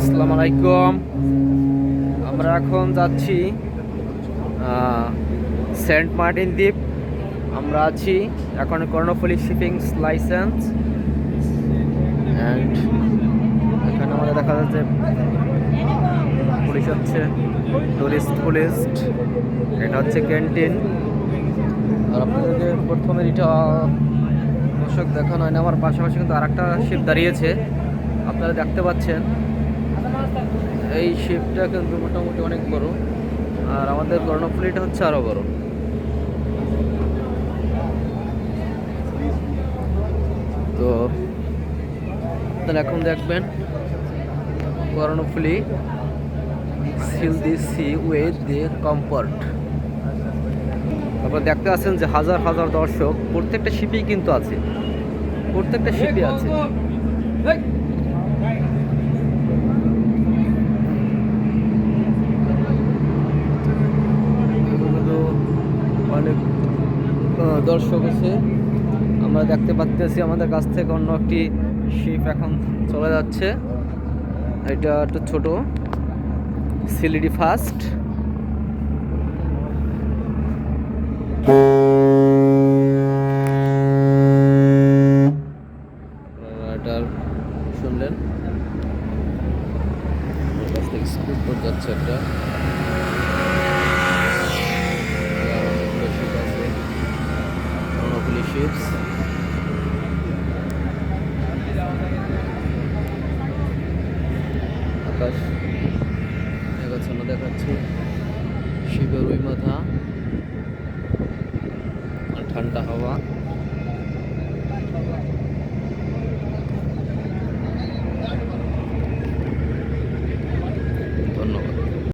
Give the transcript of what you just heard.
আসসালামু আলাইকুম। আমরা এখন যাচ্ছি সেন্ট মার্টিন দ্বীপ। আমরা আছি এখন কর্ণফুলী শিপিং লাইসেন্স অ্যান্ড এখানে আমাদের দেখা যাচ্ছে পুলিশ হচ্ছে পুলিশ। এটা হচ্ছে ক্যান্টিন। আর আপনাদেরকে প্রথমে এটা দর্শক দেখানো হয় না, আমার পাশাপাশি কিন্তু আর একটা শিপ দাঁড়িয়েছে, আপনারা দেখতে পাচ্ছেন। এই শিপটা কিন্তু মোটামুটি অনেক বড়, আর আমাদের কর্ণফুলীটা হচ্ছে আরো বড়। তো আপনারা এখন দেখবেন Karnaphuli sail the sea with the comfort. তারপর দেখতে পাচ্ছেন যে হাজার হাজার দর্শক প্রত্যেকটা শিপেই কিন্তু আছে, প্রত্যেকটা শিপে আছে। অনেক দর্শক আছে, আমরা দেখতে পাচ্ছি। আমাদের কাছ থেকে অন্য একটি শিপ এখন চলে যাচ্ছে, এটা একটু ছোট, সিলিডি ফাস্ট। এটার শুনলেন কাছ থেকে স্পিড বোট যাচ্ছে একটা। শিপস আকাশ মেঘাচ্ছন্ন দেখাচ্ছে, শিবের ওই মাথা আর ঠান্ডা হাওয়া।